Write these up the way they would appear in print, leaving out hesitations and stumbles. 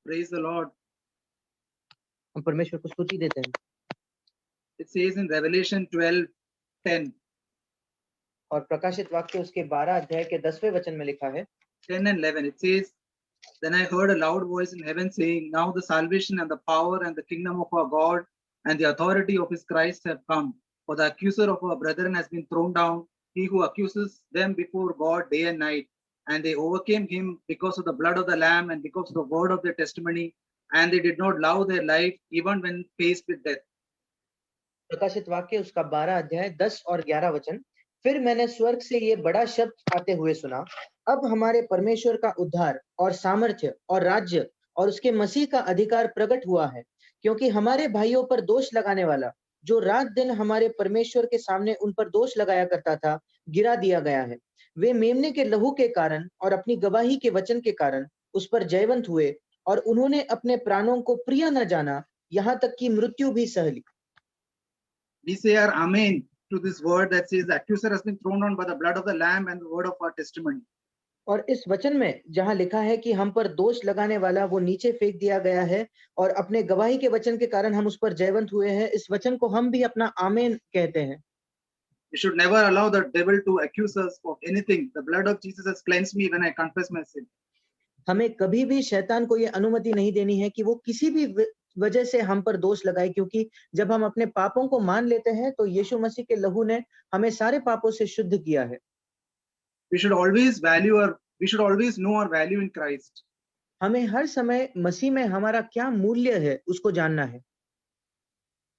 Praise the Lord. हम परमेश्वर को स्तुति देते हैं। It says in Revelation 12:10, और प्रकाशित वाक्य उसके 12 अध्याय के 10वें वचन में लिखा है, 10 and 11. It says, Then I heard a loud voice in heaven saying, Now the salvation and the power and the kingdom of our God and the authority of his Christ have come. For the accuser of our brethren has been thrown down, he who accuses them before God day and night. And they overcame him because of the blood of the Lamb and because of the word of their testimony. And they did not love their life even when faced with death. प्रकाशित वाक्य उसका 12 अध्याय 10 और 11 वचन। फिर मैंने स्वर्ग से ये बड़ा शब्द आते हुए सुना, अब हमारे परमेश्वर का उद्धार और सामर्थ्य और राज्य और उसके मसीह का अधिकार प्रकट हुआ है, क्योंकि हमारे भाइयों पर दोष लगाने वाला, जो रात दिन हमारे परमेश्वर के सामने उन पर दोष लगाया करता था, गिरा दिया गया है। वे मेमने के लहू के कारण और अपनी गवाही के वचन के कारण उस पर जयवंत हुए, और उन्होंने अपने प्राणों को प्रिय न जाना, यहाँ तक कि मृत्यु भी सह ली। We say our Amen to this word that says, The accuser has been thrown down by the blood of the Lamb and the word of our testimony. और इस वचन में जहां लिखा है कि हम पर दोष लगाने वाला वो नीचे फेंक दिया गया है, और अपने गवाही के वचन के कारण हम उस पर जयवंत हुए हैं, इस वचन को हम भी अपना आमीन कहते हैं। We should never allow the devil to accuse us of anything. The blood of Jesus has cleansed me when I confess my sin. हमें कभी भी शैतान को ये अनुमति नहीं देनी है कि वो किसी भी वजह से हम पर दोष लगाए, क्योंकि जब हम अपने पापों को मान लेते हैं तो यीशु मसीह के लहू ने हमें सारे पापों से शुद्ध किया है। We should always know our value in Christ. हमें हर समय मसीह में हमारा क्या मूल्य है उसको जानना है।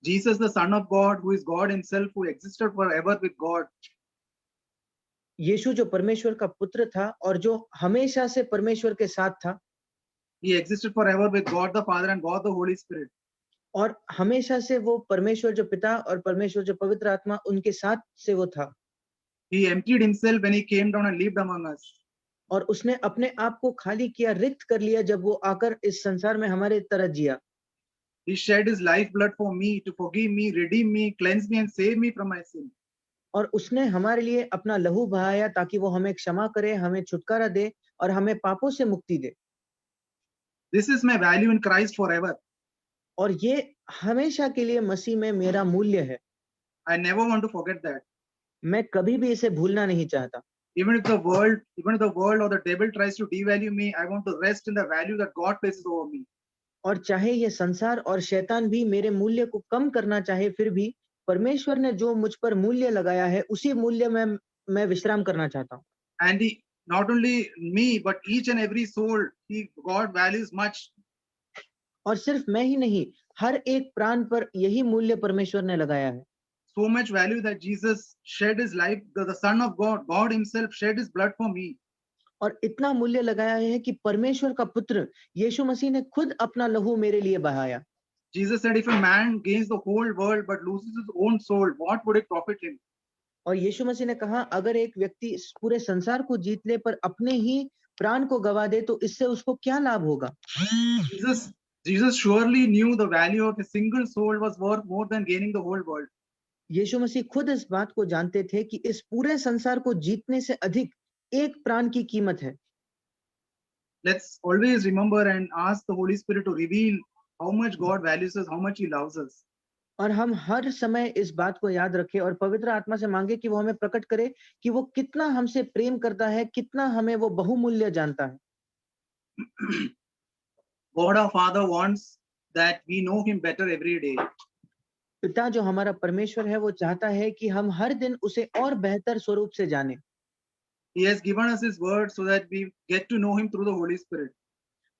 Jesus, the Son of God, who is God himself, who existed forever with God. यीशु जो परमेश्वर का पुत्र था और जो हमेशा से परमेश्वर के साथ था, He existed forever with God the Father and God the Holy Spirit. और हमेशा से वो परमेश्वर जो पिता और परमेश्वर जो पवित्र आत्मा उनके साथ से वो था। He emptied himself when he came down and lived among us. और उसने अपने आप को खाली किया, रिक्त कर लिया, जब वो आकर इस संसार में हमारे तरह जिया। He shed his life blood for me to forgive me, redeem me, cleanse me and save me from my sin. और उसने हमारे लिए अपना लहू बहाया ताकि वो हमें क्षमा करे, हमें छुटकारा दे और हमें पापों से मुक्ति दे। This is my value in Christ forever. और ये हमेशा के लिए मसीह में मेरा मूल्य है। I never want to forget that. मैं कभी भी इसे भूलना नहीं चाहता। Even if the world or the devil tries to devalue me, I want to rest in the value that God places over me. और चाहे ये संसार और शैतान भी मेरे मूल्य को कम करना चाहे, फिर भी परमेश्वर ने जो मुझ पर मूल्य लगाया है उसी मूल्य में मैं विश्राम करना चाहता हूँ। And not only me, but each and every soul, God values much. और सिर्फ मैं ही नहीं, हर एक प्राण पर यही मूल्य परमेश्वर ने लगाया है। So much value that Jesus shed his life, the Son of God, God himself shed his blood for me. और इतना मूल्य लगाया है कि परमेश्वर का पुत्र यीशु मसीह ने खुद अपना लहू मेरे लिए बहाया। Jesus said, if a man gains the whole world but loses his own soul, what would it profit him? और यीशु मसीह ने कहा, अगर एक व्यक्ति इस पूरे संसार को जीत ले पर अपने ही प्राण को गवा दे तो इससे उसको क्या लाभ होगा? Jesus surely knew the value of a single soul was worth more than gaining the whole world. यीशु मसीह खुद इस बात को जानते थे कि इस पूरे संसार को जीतने से अधिक एक प्राण की कीमत है। Let's always remember and ask the Holy Spirit to reveal how much God values us, how much he loves us. और हम हर समय इस बात को याद रखें और पवित्र आत्मा से मांगे कि वो हमें प्रकट करे कि वो कितना हमसे प्रेम करता है, कितना हमें वो बहुमूल्य जानता है। God our Father wants that we know him better every day. पिता जो हमारा परमेश्वर है वो चाहता है कि हम हर दिन उसे और बेहतर स्वरूप से जानें। He has given us his word so that we get to know him through the Holy Spirit.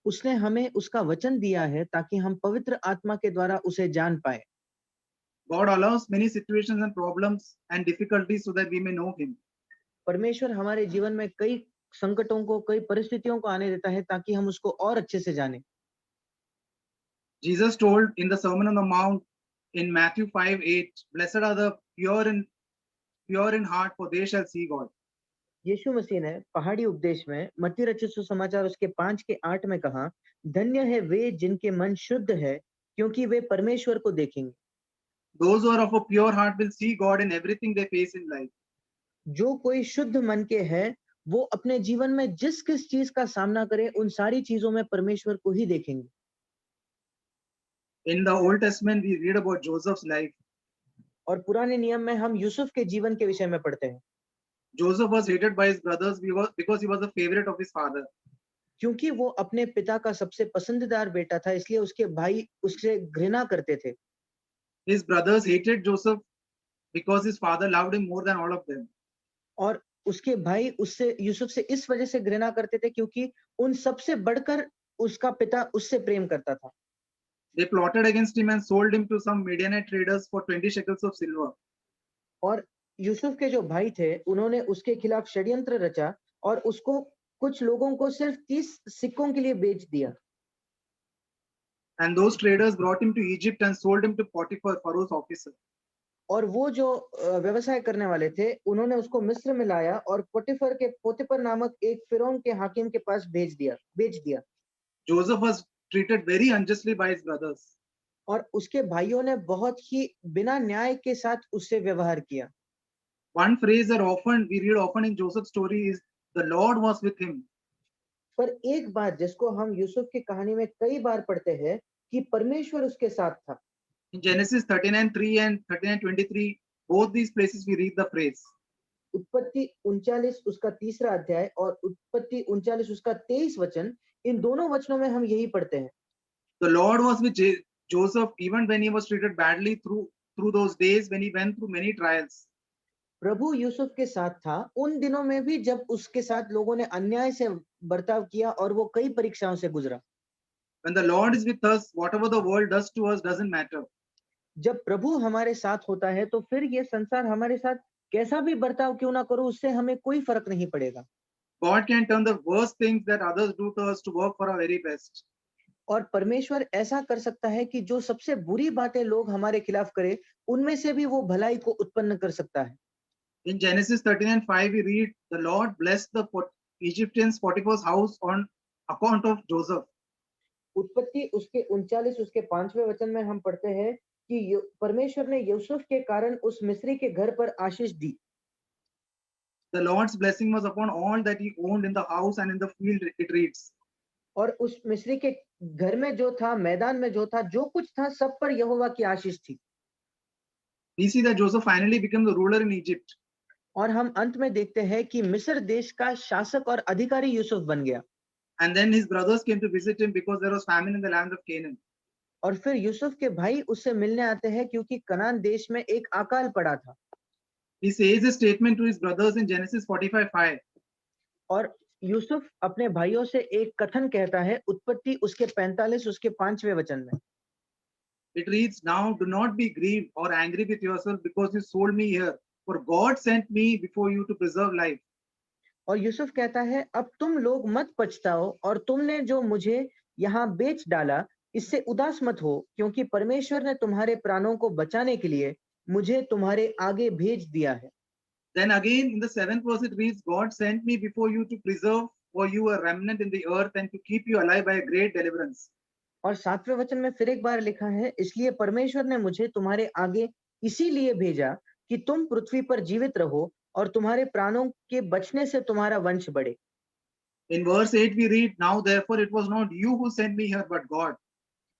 उसने हमें उसका वचन दिया है ताकि हम पवित्र आत्मा के द्वारा उसे जान पाए। God allows many situations and problems and difficulties so that we may know him. परमेश्वर हमारे जीवन में कई संकटों को, कई परिस्थितियों को आने देता है ताकि हम उसको और अच्छे से जानें। Jesus told in the Sermon on the Mount in Matthew 5:8, blessed are the pure in heart, for they shall see God. यीशु मसीह ने पहाड़ी उपदेश में मत्ती रचित सुसमाचार उसके 5:8 में कहा, धन्य है वे जिनके मन शुद्ध है, क्योंकि वे परमेश्वर को देखेंगे। Those who are of a pure heart will see God in everything they face in life. जो कोई शुद्ध मन के है वो अपने जीवन में जिस किस चीज का सामना करे उन सारी चीजों में परमेश्वर को ही देखेंगे। In the Old Testament, we read about Joseph's life. और पुराने नियम में हम यूसुफ के जीवन के विषय में पढ़ते हैं। Joseph was hated by his brothers because he was a favorite of his father. क्योंकि वो अपने पिता का सबसे पसंदीदार बेटा था, इसलिए उसके भाई उससे घृणा करते थे। His brothers hated Joseph because his father loved him more than all of them. और उसके भाई उससे यूसुफ से इस वजह से घृणा करते थे क्योंकि उन सबसे बढ़कर उसका पिता उससे प्रेम करता था। They plotted against him and sold him to some Midianite traders for 20 shekels of silver. और यूसुफ के जो भाई थे उन्होंने उसके खिलाफ षड्यंत्र रचा और उसको कुछ लोगों को सिर्फ 30 सिक्कों के लिए बेच दिया। And those traders brought him to Egypt and sold him to Potiphar, Pharaoh's officer. और वो जो व्यवसाय करने वाले थे उन्होंने उसको मिस्र में लाया और पोतिफर नामक एक फिरौन के हाकिम के पास बेच दिया। Joseph was treated very unjustly by his brothers. और उसके भाइयों ने बहुत ही बिना न्याय के साथ उससे व्यवहार किया। One phrase that we read often in Joseph's story is, the Lord was with him. पर एक बात जिसको हम यूसुफ की कहानी में कई बार पढ़ते हैं कि परमेश्वर उसके साथ था। In Genesis 39:3 and 39:23, both these places we read the phrase. उत्पत्ति 39 उसका 3रा अध्याय और उत्पत्ति 39 उसका 23 वचन, इन दोनों वचनों में हम यही पढ़ते हैं। The Lord was with Joseph even when he was treated badly through those days when he went through many trials. प्रभु यूसुफ के साथ था उन दिनों में भी जब उसके साथ लोगों ने अन्याय से बर्ताव किया और वो कई परीक्षाओं से गुजरा। When the Lord is with us, whatever the world does to us doesn't matter. जब प्रभु हमारे साथ होता है तो फिर ये संसार हमारे साथ कैसा भी बर्ताव क्यों ना करो उससे हमें कोई फर्क नहीं पड़ेगा। God can turn the worst things that others do to us to work for our very best. और परमेश्वर ऐसा कर सकता है कि जो सबसे बुरी बातें लोग हमारे खिलाफ करें उनमें से भी वो भलाई को उत्पन्न कर सकता है। In Genesis 39:5, we read, the Lord blessed the Egyptians Potiphar's house on account of Joseph. उत्पत्ति उसके 39 उसके 5वें वचन में हम पढ़ते हैं कि परमेश्वर ने यूसुफ के कारण उस मिस्री के घर पर आशीष दी। The Lord's blessing was upon all that he owned in the house and in the field, it reads. और उस मिस्री के घर में जो था, मैदान में जो था, जो कुछ था, सब पर यहोवा की आशीष थी। We see that Joseph finally became the ruler in Egypt. और हम अंत में देखते हैं कि मिस्र देश का शासक और अधिकारी यूसुफ बन गया। And then his brothers came to visit him because there was famine in the land of Canaan. और फिर यूसुफ के भाई उससे मिलने आते हैं क्योंकि कनान देश में एक अकाल पड़ा था। He says a statement to his brothers in Genesis 45:5. और यूसुफ अपने भाइयों से एक कथन कहता है उत्पत्ति उसके 45 उसके 5वें वचन में। It reads, now do not be grieved or angry with yourself because you sold me here, for God sent me before you to preserve life. और यूसुफ कहता है अब तुम लोग मत पछताओ और तुमने जो मुझे यहाँ बेच डाला इससे उदास मत हो, क्योंकि परमेश्वर ने तुम्हारे प्राणों को बचाने के लिए मुझे तुम्हारे आगे भेज दिया है। Then again in the 7th verse it reads, God sent me before you to preserve for you a remnant in the earth and to keep you alive by a great deliverance. और 7वें वचन में फिर एक बार लिखा है इसलिए परमेश्वर ने मुझे तुम्हारे आगे इसीलिए भेजा कि तुम पृथ्वी पर जीवित रहो और तुम्हारे प्राणों के बचने से तुम्हारा वंश बढ़े। In verse 8 we read, now therefore it was not you who sent me here but God.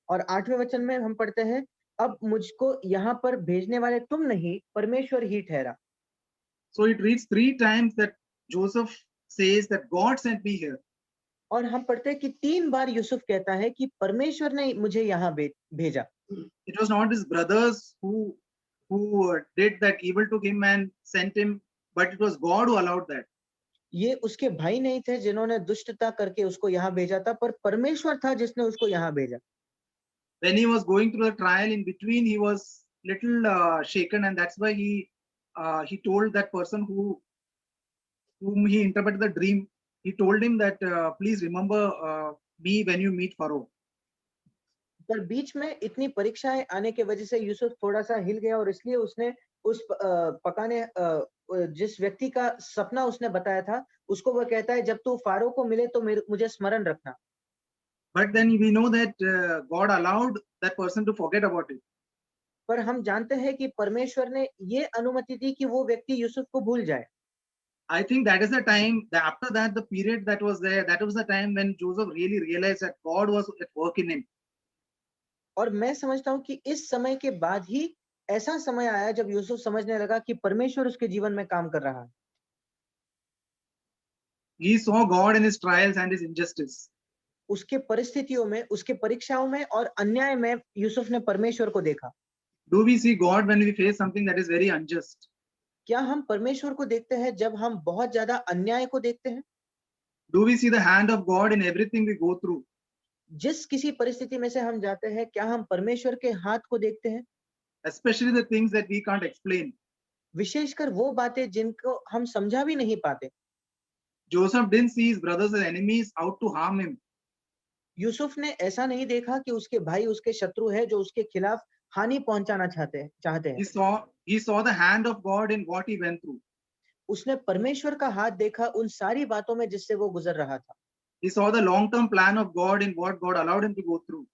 और 8वें वचन में हम पढ़ते हैं अब मुझको यहाँ पर भेजने वाले तुम नहीं परमेश्वर ही ठहरा। So it reads 3 times that Joseph says that God sent me here. और हम पढ़ते हैं कि 3 बार यूसुफ कहता है कि परमेश्वर ने मुझे यहाँ भेजा। It was not his brothers who did that evil to him and sent him, but it was God who allowed that. ये उसके भाई नहीं थे जिन्होंने दुष्टता करके उसको यहाँ भेजा था, पर परमेश्वर था जिसने उसको यहाँ भेजा। When he was going through the trial, in between he was little shaken, and that's why he told that person whom he interpreted the dream. He told him that please remember me when you meet Pharaoh. पर बीच में इतनी परीक्षाएं आने के वजह से यूसुफ थोड़ा सा हिल गया और इसलिए उसने उस जिस व्यक्ति का सपना उसने बताया था उसको वो कहता है जब तू फारो को मिले तो मुझे स्मरण रखना। But then we know that God allowed that person to forget about it. पर हम जानते हैं कि परमेश्वर ने ये अनुमति दी कि वो व्यक्ति यूसुफ को भूल जाए। I think that is the time that after that, the period that was there, that was the time when Joseph really realized that God was at work in him. और मैं समझता हूँ कि इस समय के बाद ही ऐसा समय आया जब यूसुफ समझने लगा कि परमेश्वर उसके जीवन में काम कर रहा है। He saw God in his trials and his injustice. उसके परिस्थितियों में, उसके परीक्षाओं में और अन्याय में यूसुफ ने परमेश्वर को देखा। Do we see God when we face something that is very unjust? क्या हम परमेश्वर को देखते हैं जब हम बहुत ज्यादा अन्याय को देखते हैं? Do we see the hand of God in everything we go through? जिस किसी परिस्थिति में से हम जाते हैं, क्या हम परमेश्वर के हाथ को देखते हैं? Especially the things that we can't explain. विशेषकर वो बातें जिनको हम समझा भी नहीं पाते। Joseph didn't see his brothers as enemies out to harm him. Yusuf ने ऐसा नहीं देखा कि उसके भाई उसके शत्रु है जो उसके खिलाफ हानि पहुंचाना चाहते हैं। He saw the hand of God in what he went through. उसने परमेश्वर का हाथ देखा उन सारी बातों में जिससे वो गुजर रहा था। He saw the long-term plan of God in what God allowed him to go through.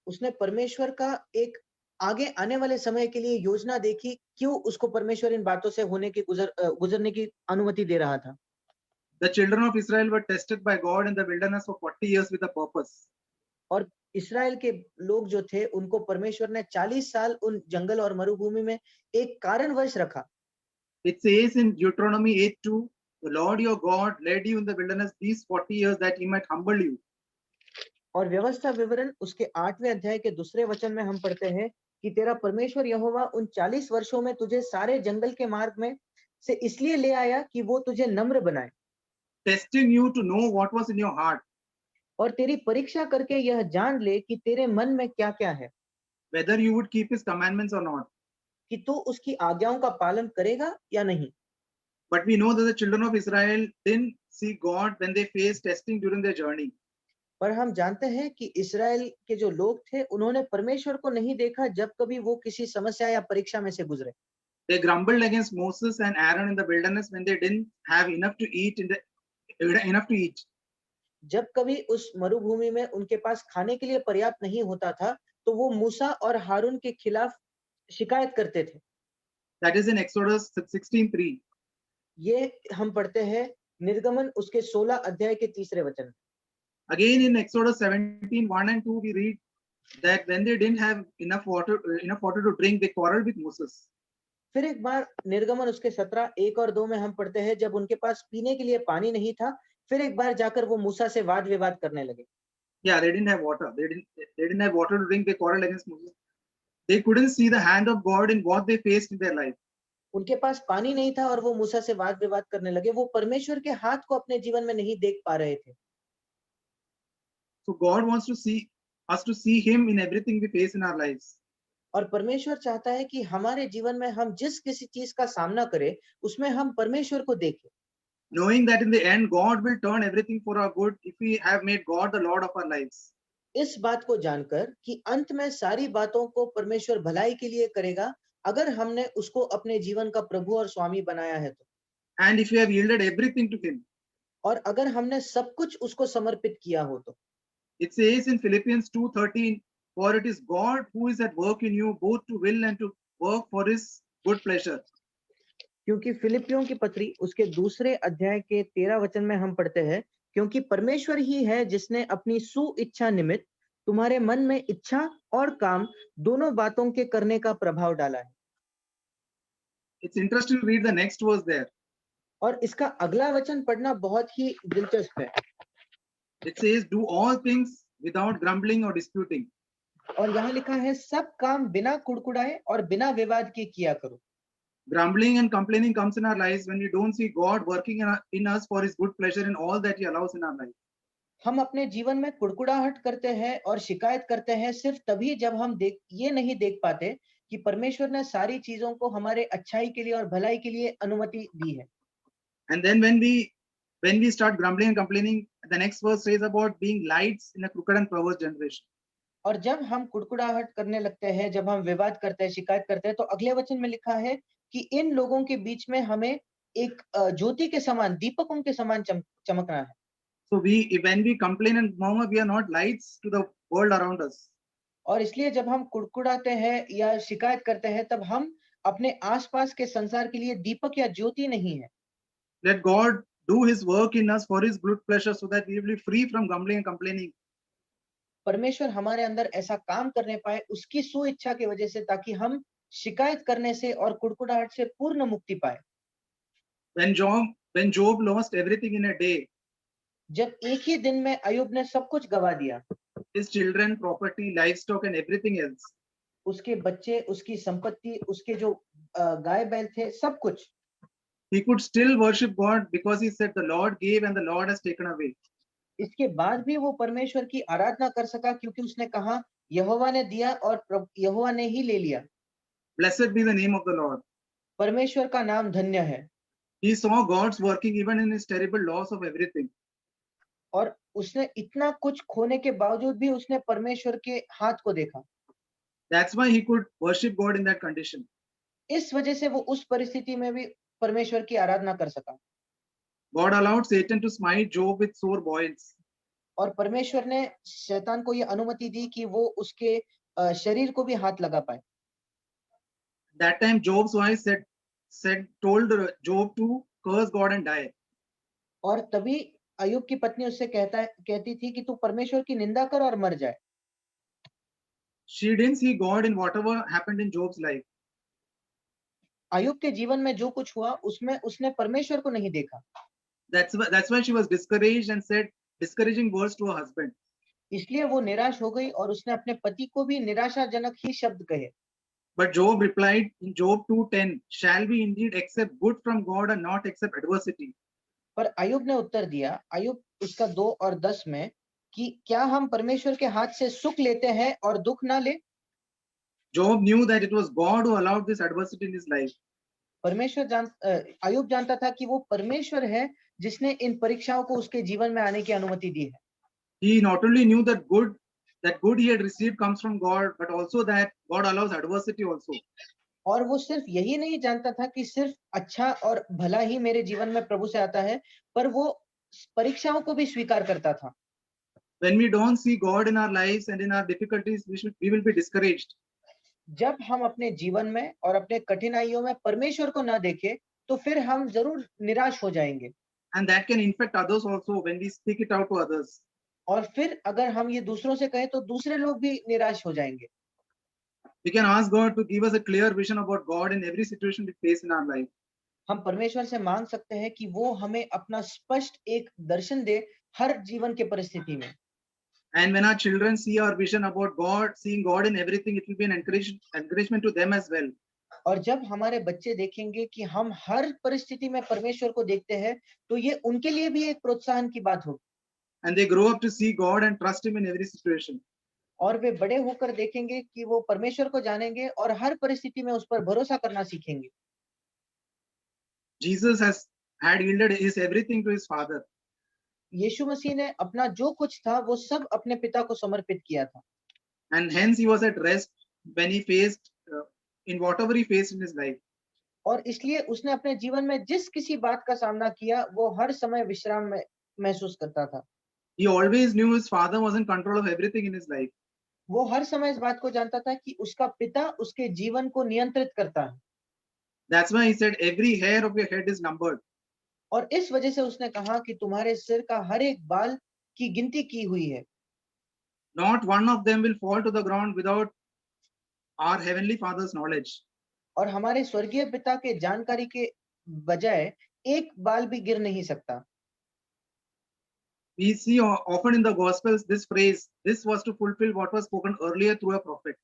उसने परमेश्वर का एक आगे आने वाले समय के लिए योजना देखी, क्यों उसको परमेश्वर इन बातों से गुजरने की अनुमति दे रहा था। The children of Israel were tested by God in the wilderness for 40 years with a purpose. और इस्राएल के लोग जो थे उनको परमेश्वर ने 40 साल उन जंगल और मरुभूमि में एक कारणवश रखा। It says in Deuteronomy 8:2, the Lord your God led you in the wilderness these 40 years that he might humble you. और व्यवस्था विवरण उसके 8वें अध्याय के दूसरे वचन में हम पढ़ते हैं कि तेरा परमेश्वर यहोवा उन 40 वर्षों में तुझे सारे जंगल के मार्ग में से इसलिए ले आया कि वो तुझे नम्र बनाए, Testing you to know what was in your heart, और तेरी परीक्षा करके यह जान ले कि तेरे मन में क्या क्या है, whether you would keep his commandments or not. कि तू उसकी आज्ञाओं का पालन करेगा या नहीं। But we know that the children of Israel didn't see God when they faced testing during their journey. पर हम जानते हैं कि इस्राएल के जो लोग थे उन्होंने परमेश्वर को नहीं देखा जब कभी वो किसी समस्या या परीक्षा में से गुजरे। They grumbled against Moses and Aaron in the wilderness when they didn't have enough to eat. जब कभी उस मरुभूमि में उनके पास खाने के लिए पर्याप्त नहीं होता था, तो वो मूसा और हारून के खिलाफ शिकायत करते थे। That is in Exodus 16:3. ये हम पढ़ते हैं निर्गमन उसके 16 अध्याय के तीसरे वचन। Again in Exodus 17:1 and 2, we read that when they didn't have enough water to drink, they quarreled with Moses. फिर एक बार निर्गमन उसके 17 1 और 2 में हम पढ़ते हैं जब उनके पास पीने के लिए पानी नहीं था, फिर एक बार जाकर वो मूसा से वाद विवाद करने लगे। Yeah, they didn't have water. They didn't have water to drink. They quarreled against Moses. They couldn't see the hand of God in what they faced in their life. उनके पास पानी नहीं था और वो मूसा से वाद विवाद करने लगे। वो परमेश्वर के हाथ को अपने जीवन में नहीं देख पा रहे थे। So God wants to see us to see him in everything we face in our lives. और परमेश्वर चाहता है कि हमारे जीवन में हम जिस किसी चीज का सामना करें, उसमें हम परमेश्वर को देखें। Knowing that in the end God will turn everything for our good if we have made God the Lord of our lives. इस बात को जानकर कि अंत में सारी बातों को परमेश्वर भलाई के लिए करेगा, अगर हमने उसको अपने जीवन का प्रभु और स्वामी बनाया है तो। And if we have yielded everything to him. और अगर हमने सब कुछ उसको समर्पित किया हो तो। It says in Philippians 2:13, for it is God who is at work in you both to will and to work for his good pleasure. क्योंकि फिलिपियों की पत्री उसके दूसरे अध्याय के 13 वचन में हम पढ़ते हैं, क्योंकि परमेश्वर ही है जिसने अपनी सुइच्छा निमित्त तुम्हारे मन में इच्छा और काम दोनों बातों के करने का प्रभाव डाला है। It's interesting to read the next verse there. और इसका अगला वचन पढ़ना बहुत ही दिलचस्प है। It says, do all things without grumbling or disputing. और यहाँ लिखा है सब काम बिना कुड़कुड़ाए और बिना विवाद के किया करो। Grumbling and complaining comes in our lives when we don't see God working in us for his good pleasure in all that he allows in our life. हम अपने जीवन में कुड़कुड़ाहट करते हैं और शिकायत करते हैं सिर्फ तभी जब हम ये नहीं देख पाते कि परमेश्वर ने सारी चीजों को हमारे अच्छाई के लिए और भलाई के लिए अनुमति दी है। And then when we start grumbling and complaining, the next verse says about being lights in a crooked and perverse generation. और जब हम कुड़कुड़ाहट करने लगते हैं, जब हम विवाद करते हैं, शिकायत करते हैं, तो अगले वचन में लिखा है कि इन लोगों के बीच में हमें एक ज्योति के समान, दीपकों के समान चमकना है। So when we complain and murmur, we are not lights to the world around us. और इसलिए जब हम कुड़कुड़ाते हैं या शिकायत करते हैं, तब हम अपने आसपास के संसार के लिए दीपक या ज्योति नहीं है। Let God do his work in us for his good pleasure so that we will be free from grumbling and complaining. परमेश्वर हमारे अंदर ऐसा काम करने पाए उसकी सुइच्छा की वजह से, ताकि हम शिकायत करने से और कुड़कुड़ाहट से पूर्ण मुक्ति पाए। When Job lost everything in a day, जब एक ही दिन में अय्यूब ने सब कुछ गवा दिया, his children, property, livestock and everything else, उसके बच्चे, उसकी संपत्ति, उसके जो गाय बैल थे, सब कुछ, he could still worship God because he said, the Lord gave and the Lord has taken away. इसके बाद भी वो परमेश्वर की आराधना कर सका, क्योंकि उसने कहा यहोवा ने दिया और यहोवा ने ही ले लिया। Blessed be the name of the Lord. परमेश्वर का नाम धन्य है। He saw God's working even in his terrible loss of everything. और उसने इतना कुछ खोने के बावजूद भी उसने परमेश्वर के हाथ को देखा। That's why he could worship God in that condition. इस वजह से वो उस परिस्थिति में भी परमेश्वर की आराधना कर सका। God allowed Satan to smite Job with sore boils. और परमेश्वर ने शैतान को ये अनुमति दी कि वो उसके शरीर को भी हाथ लगा पाए। That time Job's wife told Job to curse God and die. और तभी अय्यूब की पत्नी उससे कहती थी कि तू परमेश्वर की निंदा कर और मर जाए। She didn't see God in whatever happened in Job's life. अय्यूब के जीवन में जो कुछ हुआ उसमें उसने परमेश्वर को नहीं देखा। That's why she was discouraged and said discouraging words to her husband. इसलिए वो निराश हो गई और उसने अपने पति को भी निराशाजनक ही शब्द कहे। But Job replied in Job 2:10, shall we indeed accept good from God and not accept adversity? पर अय्यूब ने उत्तर दिया, अय्यूब उसका 2 और 10 में, कि क्या हम परमेश्वर के हाथ से सुख लेते हैं और दुख ना ले? Job knew that it was God who allowed this adversity in his life. अय्यूब जानता था कि वो परमेश्वर है जिसने इन परीक्षाओं को उसके जीवन में आने की अनुमति दी है। He not only knew that good he had received comes from God, but also that God allows adversity also. और वो सिर्फ यही नहीं जानता था कि सिर्फ अच्छा और भला ही मेरे जीवन में प्रभु से आता है, पर वो परीक्षाओं को भी स्वीकार करता था। When we don't see God in our lives and in our difficulties, we will be discouraged. जब हम अपने जीवन में और अपने कठिनाइयों में परमेश्वर को ना देखें, तो फिर हम जरूर निराश हो जाएंगे। And that can infect others also when we speak it out to others. और फिर अगर हम ये दूसरों से कहें तो दूसरे लोग भी निराश हो जाएंगे। We can ask God to give us a clear vision about God in every situation we face in our life. हम परमेश्वर से मांग सकते हैं कि वो हमें अपना स्पष्ट एक दर्शन दे हर जीवन के परिस्थिति में। And when our children see our vision about God, seeing God in everything, it will be an encouragement to them as well. और जब हमारे बच्चे देखेंगे कि हम हर परिस्थिति में परमेश्वर को देखते हैं, तो ये उनके लिए भी एक प्रोत्साहन की बात होगी। And they grow up to see God and trust him in every situation. और वे बड़े होकर देखेंगे कि वो परमेश्वर को जानेंगे और हर परिस्थिति में उस पर भरोसा करना सीखेंगे। Jesus had yielded his everything to his Father. यीशु मसीह ने अपना जो कुछ था वो सब अपने पिता को समर्पित किया था। And hence he was at rest when he faced in whatever he faced in his life. और इसलिए उसने अपने जीवन में जिस किसी बात का सामना किया, वो हर समय विश्राम में महसूस करता था। He always knew his Father was in control of everything in his life. वो हर समय इस बात को जानता था कि उसका पिता उसके जीवन को नियंत्रित करता है। That's why he said every hair of your head is numbered. और इस वजह से उसने कहा कि तुम्हारे सिर का हर एक बाल की गिनती की हुई है। Not one of them will fall to the ground without our heavenly Father's knowledge. और हमारे स्वर्गीय पिता के जानकारी के बजाय एक बाल भी गिर नहीं सकता। We see often in the Gospels this phrase, this was to fulfill what was spoken earlier through a prophet.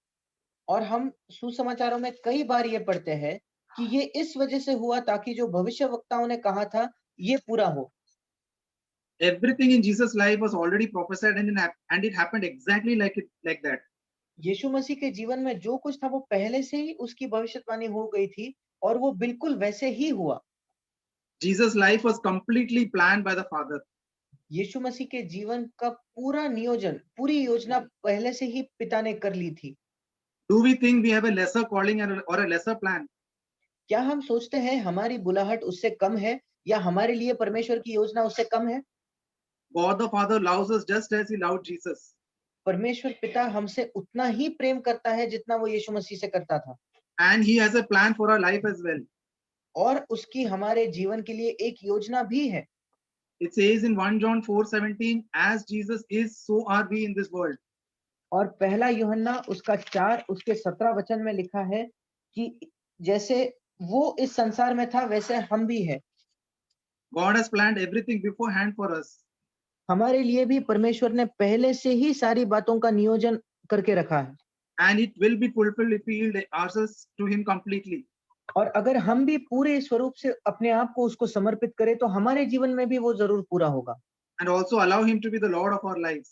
और हम सुसमाचारों में कई बार ये पढ़ते हैं कि ये इस वजह से हुआ ताकि जो भविष्यवक्ताओं ने कहा था ये पूरा हो। Everything in Jesus' life was already prophesied and it happened exactly like that. यीशु मसीह के जीवन में जो कुछ था वो पहले से ही उसकी भविष्यवाणी हो गई थी और वो बिल्कुल वैसे ही हुआ। Jesus' life was completely planned by the Father. यीशु मसीह के जीवन का पूरा नियोजन, पूरी योजना पहले से ही पिता ने कर ली थी। Do we think we have a lesser calling or a lesser plan? क्या हम सोचते हैं हमारी बुलाहट उससे कम है या हमारे लिए परमेश्वर की योजना उससे कम है? God the Father loves us just as he loved Jesus. परमेश्वर पिता हमसे उतना ही प्रेम करता है जितना वो यीशु मसीह से करता था। And he has a plan for our life as well. और उसकी हमारे जीवन के लिए एक योजना भी है। It says in 1 John 4:17, as Jesus is, so are we in this world. और पहला यूहन्ना उसका 4 उसके 17 वचन में लिखा है कि जैसे वो इस संसार में था वैसे हम भी है। God has planned everything beforehand for us. हमारे लिए भी परमेश्वर ने पहले से ही सारी बातों का नियोजन करके रखा है। And it will be fulfilled if we yield ourselves to Him completely. और अगर हम भी पूरे स्वरूप से अपने आप को उसको समर्पित करें तो हमारे जीवन में भी वो जरूर पूरा होगा। And also allow Him to be the Lord of our lives.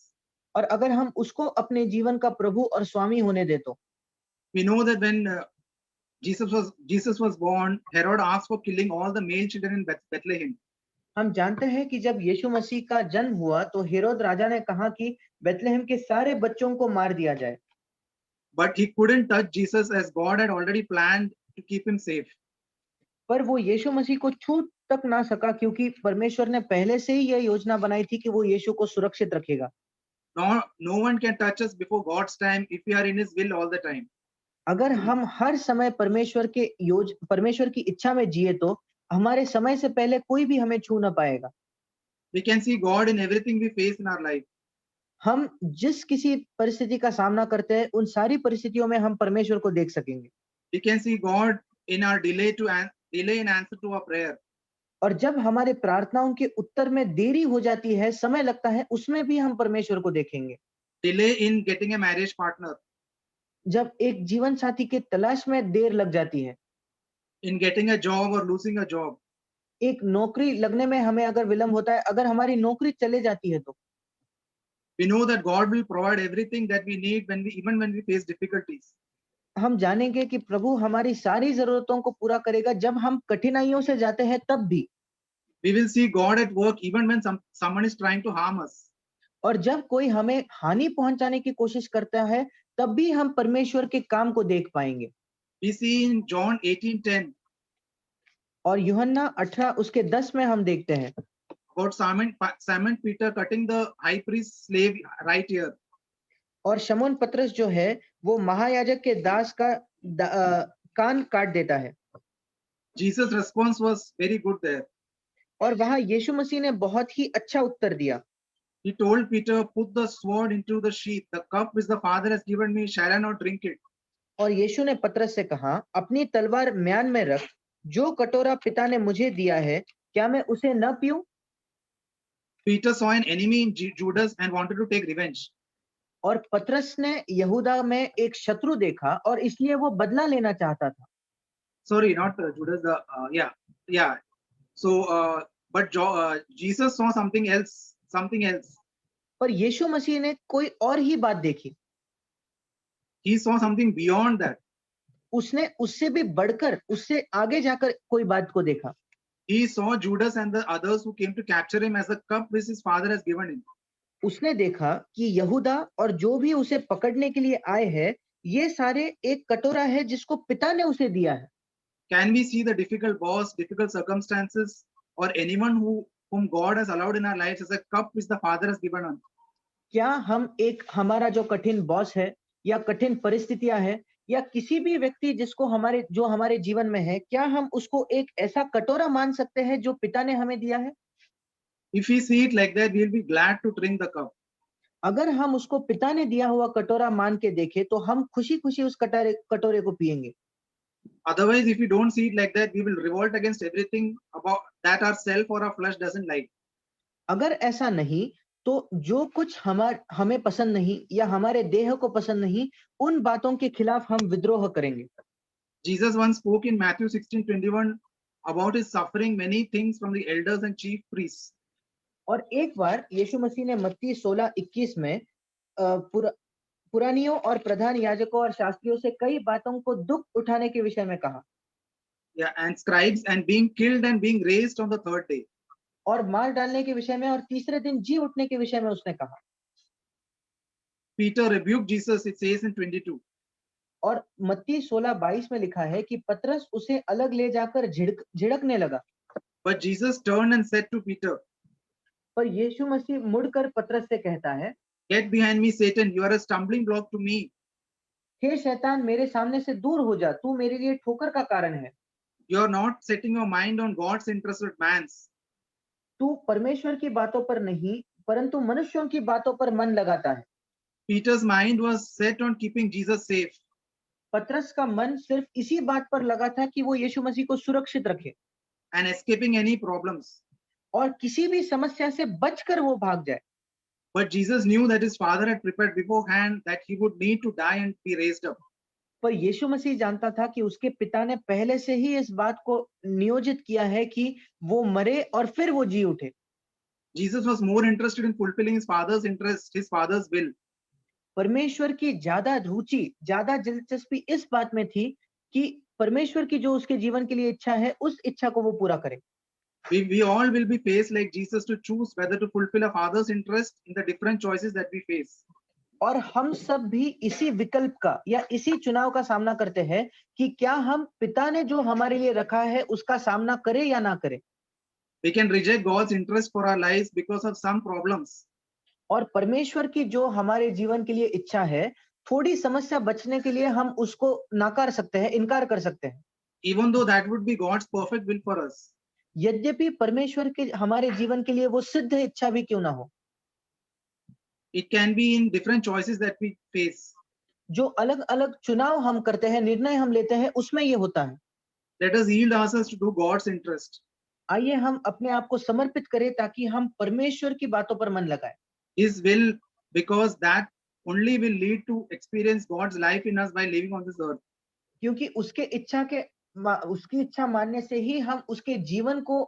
और अगर हम उसको अपने जीवन का प्रभु और स्वामी होने दे तो We know that when Jesus was born, Herod asked for killing all the male children in Bethlehem. हम जानते हैं कि जब यीशु मसीह का जन्म हुआ तो हेरोद राजा ने कहा कि बेथलेहम के सारे बच्चों को मार दिया जाए। But he couldn't touch Jesus as God had already planned to keep him safe. पर वो यीशु मसीह को छू तक ना सका क्योंकि परमेश्वर ने पहले से ही यह योजना बनाई थी कि वो यीशु को सुरक्षित रखेगा। No one can touch us before God's time if we are in His will all the time. अगर हम हर समय परमेश्वर की इच्छा में जिए तो हमारे समय से पहले कोई भी हमें छू ना पाएगा। We can see God in everything we face in our life. हम जिस किसी परिस्थिति का सामना करते हैं उन सारी परिस्थितियों में हम परमेश्वर को देख सकेंगे। We can see God in our delay in answer to our prayer. और जब हमारे प्रार्थनाओं के उत्तर में देरी हो जाती है, समय लगता है, उसमें भी हम परमेश्वर को देखेंगे। Delay in getting a marriage partner, जब एक जीवन साथी के तलाश में देर लग जाती है, in getting a job or losing a job. एक नौकरी लगने में हमें अगर विलंब होता है, अगर हमारी नौकरी चले जाती है तो We know that God will provide everything that we need even when we face difficulties. हम जानेंगे कि प्रभु हमारी सारी जरूरतों को पूरा करेगा। जब हम कठिनाइयों से जाते हैं तब भी, We will see God at work even when someone is trying to harm us. और जब कोई हमें हानि पहुंचाने की कोशिश करता है तब भी हम परमेश्वर के काम को देख पाएंगे। We see in John 18:10 और यूहन्ना 18 उसके 10 में हम देखते हैं about Simon Peter cutting the high priest's slave right ear. और शमौन पतरस जो है वो महायाजक के दास का कान काट देता है। Jesus' response was very good there. और वहां यीशु मसीह ने बहुत ही अच्छा उत्तर दिया। He told Peter, put the sword into the sheath. The cup which the Father has given me, shall I not drink it? और यीशु ने पतरस से कहा, अपनी तलवार म्यान में रख, जो कटोरा पिता ने मुझे दिया है, क्या मैं उसे न पीऊं? Peter saw an enemy in Judas and wanted to take revenge. और पतरस ने यहूदा में एक शत्रु देखा और इसलिए वो बदला लेना चाहता था। Sorry, not Judas. Yeah. So, but Jesus saw something else. पर यीशु मसीह ने कोई और ही बात देखी। He saw something beyond that. उसने उससे भी बढ़कर, उससे आगे जाकर कोई बात को देखा। He saw Judas and the others who came to capture him as a cup which his father has given him. उसने देखा कि यहूदा और जो भी उसे पकड़ने के लिए आए हैं, ये सारे एक कटोरा है जिसको पिता ने उसे दिया है। Can we see the difficult boss, difficult circumstances, or anyone whom God has allowed in our lives as a cup which the Father has given us? क्या हम एक हमारा जो कठिन बॉस है या कठिन परिस्थितियां है या किसी भी व्यक्ति जिसको हमारे जीवन में है, क्या हम उसको एक ऐसा कटोरा मान सकते हैं जो पिता ने हमें दिया है? If we see it like that, we will be glad to drink the cup. अगर हम उसको पिता ने दिया हुआ कटोरा मान के देखें तो हम खुशी-खुशी उस कटोरे को पिएंगे। Otherwise, if we don't see it like that, we will revolt against everything about that our self or our flesh doesn't like. अगर ऐसा नहीं तो जो कुछ हमें पसंद नहीं या हमारे देह को पसंद नहीं, उन बातों के खिलाफ हम विद्रोह करेंगे। Jesus once spoke in Matthew 16:21 about his suffering many things from the elders and chief priests. और एक बार यीशु मसीह ने मत्ती 16:21 में पुरानियों और प्रधान याजकों और शास्त्रियों से कई बातों को दुख उठाने के विषय में कहा। Yeah, and scribes and being killed and being raised on the third day. और मार डालने के विषय में और तीसरे दिन जी उठने के विषय में उसने कहा। Peter rebuked Jesus, it says in 22. और मत्ती 16:22 में लिखा है कि पतरस उसे अलग ले जाकर झिड़कने लगा। But Jesus turned and said to Peter, पर यीशु मसीह मुड़कर पतरस से कहता है, get behind me, Satan, you are a stumbling block to me. हे शैतान, मेरे सामने से दूर हो जा, तू मेरे लिए ठोकर का कारण है। You are not setting your mind on God's interest but man's. तू परमेश्वर की बातों पर नहीं, परंतु मनुष्यों की बातों पर मन लगाता है। Peter's mind was set on keeping Jesus safe. पतरस का मन सिर्फ इसी बात पर लगा था कि वो यीशु मसीह को सुरक्षित रखे And escaping any problems. और किसी भी समस्या से बचकर वो भाग जाए। But Jesus knew that his father had prepared beforehand that he would need to die and be raised up. पर यीशु मसीह जानता था कि उसके पिता ने पहले से ही इस बात को नियोजित किया है कि वो मरे और फिर वो जी उठे। Jesus was more interested in fulfilling his father's interest, his father's will. परमेश्वर की ज्यादा रुचि, ज्यादा दिलचस्पी इस बात में थी कि परमेश्वर की जो उसके जीवन के लिए इच्छा है, उस इच्छा को वो पूरा करे। We all will be faced like Jesus to choose whether to fulfill a father's interest in the different choices that we face. और हम सब भी इसी विकल्प का या इसी चुनाव का सामना करते हैं कि क्या हम पिता ने जो हमारे लिए रखा है उसका सामना करें या ना करें। We can reject God's interest for our lives because of some problems. और परमेश्वर की जो हमारे जीवन के लिए इच्छा है, थोड़ी समस्या बचने के लिए हम उसको नकार सकते हैं, इनकार कर सकते हैं। Even though that would be God's perfect will for us. यद्यपि परमेश्वर के हमारे जीवन के लिए वो सिद्ध इच्छा भी क्यों ना हो। It can be in different choices that we face. जो अलग अलग चुनाव हम करते हैं, निर्णय हम लेते हैं, उसमें ये होता है। Let us yield ourselves to do God's interest. आइए हम अपने आप को समर्पित करें ताकि हम परमेश्वर की बातों पर मन लगाएं। His will, because that only will lead to experience God's life in us by living on this earth. क्योंकि उसकी इच्छा मानने से ही हम उसके जीवन को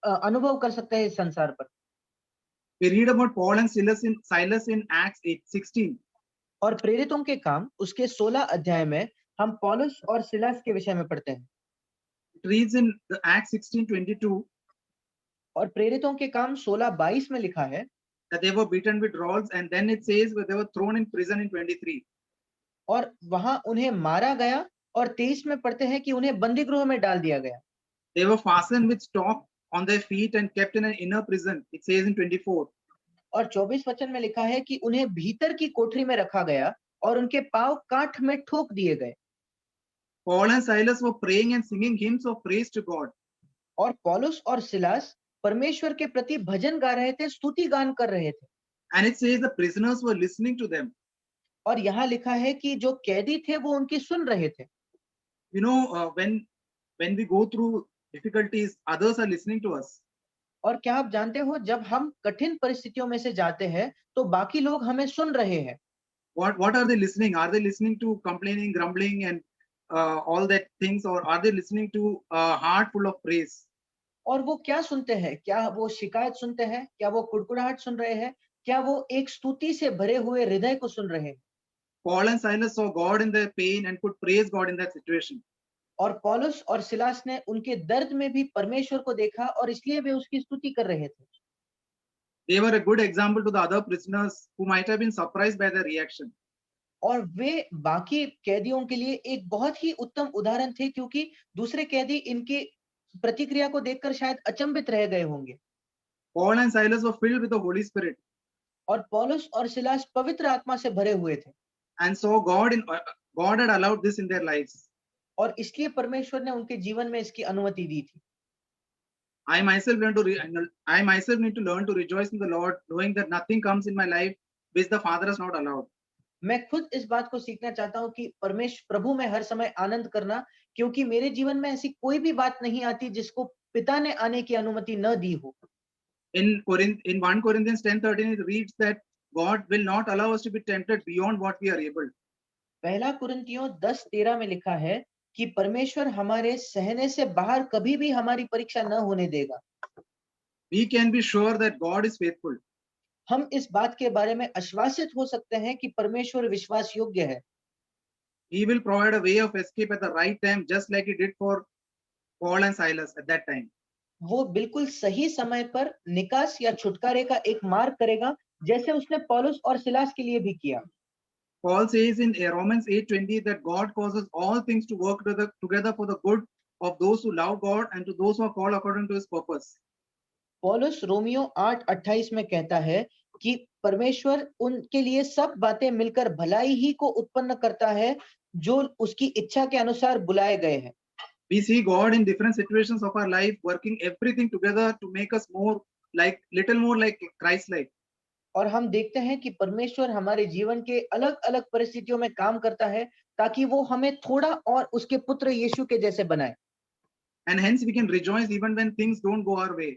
अनुभव कर सकते हैं इस संसार पर। We read about Paul and Silas in Acts 8:16. और प्रेरितों के काम उसके 16 अध्याय में हम पौलुस और सिलास के विषय में पढ़ते हैं। It reads in the Acts 16:22 और प्रेरितों के काम 16:22 में लिखा है that they were beaten with rods, and then it says that they were thrown in prison in 23. और वहां उन्हें मारा गया और 23 में पढ़ते हैं कि उन्हें बंदीगृह में डाल दिया गया। They were fastened with stocks on their feet and kept in an inner prison. It says in 24. और 24 वचन में लिखा है कि उन्हें भीतर की कोठरी में रखा गया और उनके पांव काठ में ठोक दिए गए। Paul and Silas were praying and singing hymns of praise to God. और पौलुस और सिलास परमेश्वर के प्रति भजन गा रहे थे, स्तुति गान कर रहे थे। And it says the prisoners were listening to them. और यहाँ लिखा है कि जो कैदी थे वो उनकी सुन रहे थे। You know, when we go through difficulties, others are listening to us. और क्या आप जानते हो, जब हम कठिन परिस्थितियों में से जाते हैं तो बाकी लोग हमें सुन रहे हैं। What are they listening? Are they listening to complaining, grumbling, and all that things, or are they listening to a heart full of praise? और वो क्या सुनते हैं? क्या वो शिकायत सुनते हैं? क्या वो कुड़कुड़ाहट सुन रहे हैं? क्या वो एक स्तुति से भरे हुए हृदय को सुन रहे हैं? Paul and Silas saw God in their pain and could praise God in that situation. और पौलुस और सिलास ने उनके दर्द में भी परमेश्वर को देखा और इसलिए वे उसकी स्तुति कर रहे थे। They were a good example to the other prisoners who might have been surprised by their reaction. और वे बाकी कैदियों के लिए एक बहुत ही उत्तम उदाहरण थे, क्योंकि दूसरे कैदी इनकी प्रतिक्रिया को देखकर शायद अचंभित रह गए होंगे। Paul and Silas were filled with the Holy Spirit और पौलुस और सिलास पवित्र आत्मा से भरे हुए थे and saw God had allowed this in their lives. और इसलिए परमेश्वर ने उनके जीवन में इसकी अनुमति दी थी। I myself need to learn to rejoice in the Lord, knowing that nothing comes in my life which the Father has not allowed. मैं खुद इस बात को सीखना चाहता हूं कि प्रभु में हर समय आनंद करना, क्योंकि मेरे जीवन में ऐसी कोई भी बात नहीं आती जिसको पिता ने आने की अनुमति न दी हो। In 1 Corinthians 10:13 it reads that God will not allow us to be tempted beyond what we are able. पहला कुरिन्थियों 10:13 में लिखा है कि परमेश्वर हमारे सहने से बाहर कभी भी हमारी परीक्षा न होने देगा। We can be sure that God is faithful. हम इस बात के बारे में आश्वासित हो सकते हैं कि परमेश्वर विश्वास योग्य है। He will provide a way of escape at the right time, just like he did for Paul and Silas at that time. वो बिल्कुल सही समय पर निकास या छुटकारे का एक मार्ग करेगा, जैसे उसने पौलुस और सिलास के लिए भी किया। Paul says in Romans 8:20 that God causes all things to work together for the good of those who love God and to those who are called according to his purpose. पौलुस Romeo 8:28 में कहता है कि परमेश्वर उनके लिए सब बातें मिलकर भलाई ही को उत्पन्न करता है जो उसकी इच्छा के अनुसार बुलाए गए हैं। We see God in different situations of our life, working everything together to make us little more like Christ-like. और हम देखते हैं कि परमेश्वर हमारे जीवन के अलग अलग परिस्थितियों में काम करता है ताकि वो हमें थोड़ा और उसके पुत्र यीशु के जैसे बनाए। And hence we can rejoice even when things don't go our way.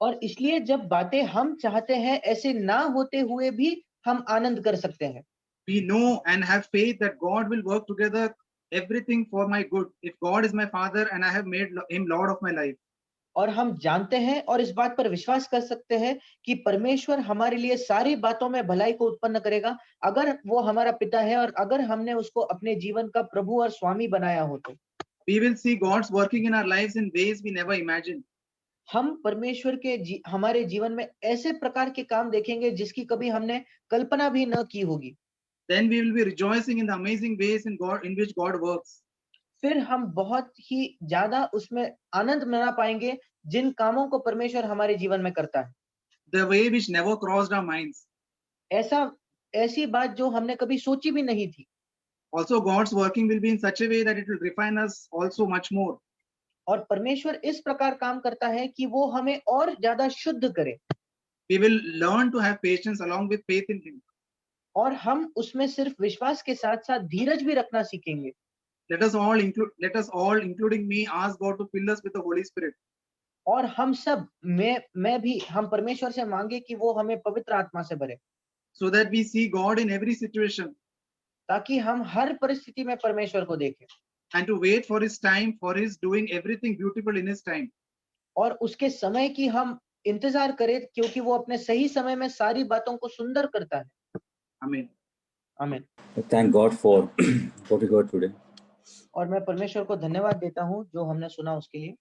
और इसलिए जब बातें हम चाहते हैं ऐसे ना होते हुए भी हम आनंद कर सकते हैं। We know and have faith that God will work together everything for my good. If God is my Father and I have made him Lord of my life. और हम जानते हैं और इस बात पर विश्वास कर सकते हैं कि परमेश्वर हमारे लिए सारी बातों में भलाई को उत्पन्न करेगा अगर वो हमारा पिता है और अगर हमने उसको अपने जीवन का प्रभु और स्वामी बनाया हो तो। We will see God's working in our lives in ways we never imagined. हम परमेश्वर के हमारे जीवन में ऐसे प्रकार के काम देखेंगे जिसकी कभी हमने कल्पना भी न की होगी। Then we will be rejoicing in the amazing ways in which God works. फिर हम बहुत ही ज्यादा उसमें आनंद मना पाएंगे जिन कामों को परमेश्वर हमारे जीवन में करता है। The way which never crossed our minds. ऐसी बात जो हमने कभी सोची भी नहीं थी। Also, God's working will be in such a way that it will refine us also much more. और परमेश्वर इस प्रकार काम करता है कि वो हमें और ज्यादा शुद्ध करे। We will learn to have patience along with faith in Him. और हम उसमें सिर्फ विश्वास के साथ साथ धीरज भी रखना सीखेंगे। Let us all, including me, ask God to fill us with the Holy Spirit. और हम सब मैं भी हम परमेश्वर से मांगे कि वो हमें पवित्र आत्मा से भरे। So that we see God in every situation. ताकि हम हर परिस्थिति में परमेश्वर को देखें। And to wait for His time, for His doing everything beautiful in His time. और उसके समय की हम इंतजार करें क्योंकि वो अपने सही समय में सारी बातों को सुंदर करता है। Amen. आमीन। Thank God for what we got today. और मैं परमेश्वर को धन्यवाद देता हूँ जो हमने सुना उसके लिए।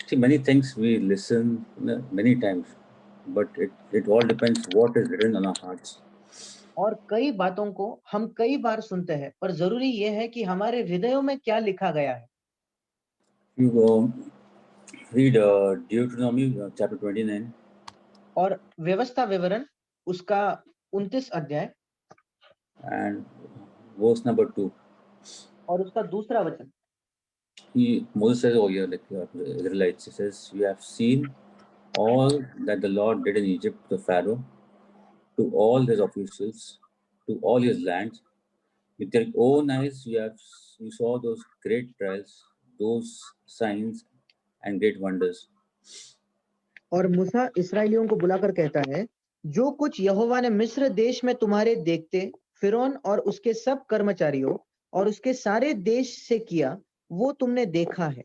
See, many things we listen many times, but it all depends what is written on our hearts. और कई बातों को हम कई बार सुनते हैं पर जरूरी ये है कि हमारे हृदयों में क्या लिखा गया है। You go read Deuteronomy chapter 29. और व्यवस्था विवरण उसका 29 अध्याय and verse number 2. और उसका दूसरा वचन। Moses says over here, like Israelites, he says, "You have seen all that the Lord did in Egypt to Pharaoh, to all his officials, to all his lands. With your own eyes, you saw those great trials, those signs and great wonders." और मूसा इस्राएलियों को बुलाकर कहता है, जो कुछ यहोवा ने मिस्र देश में तुम्हारे देखते फिरौन और उसके सब कर्मचारियों और उसके सारे देश से किया वो तुमने देखा है।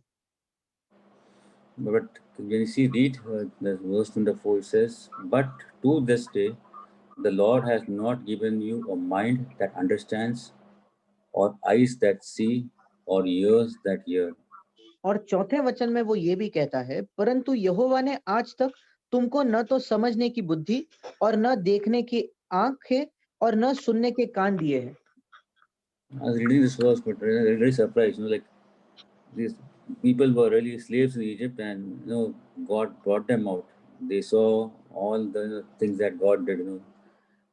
But when you see read the verse number 4, it says, "But to this day, the Lord has not given you a mind that understands, or eyes that see, or ears that hear." और चौथे वचन में वो ये भी कहता है, परंतु यहोवा ने आज तक तुमको न तो समझने की बुद्धि और न देखने की आंखें और न सुनने के कान दिए हैं। I was reading this verse, but very surprised. Like these people were really slaves in Egypt, and God brought them out. They saw all the things that God did.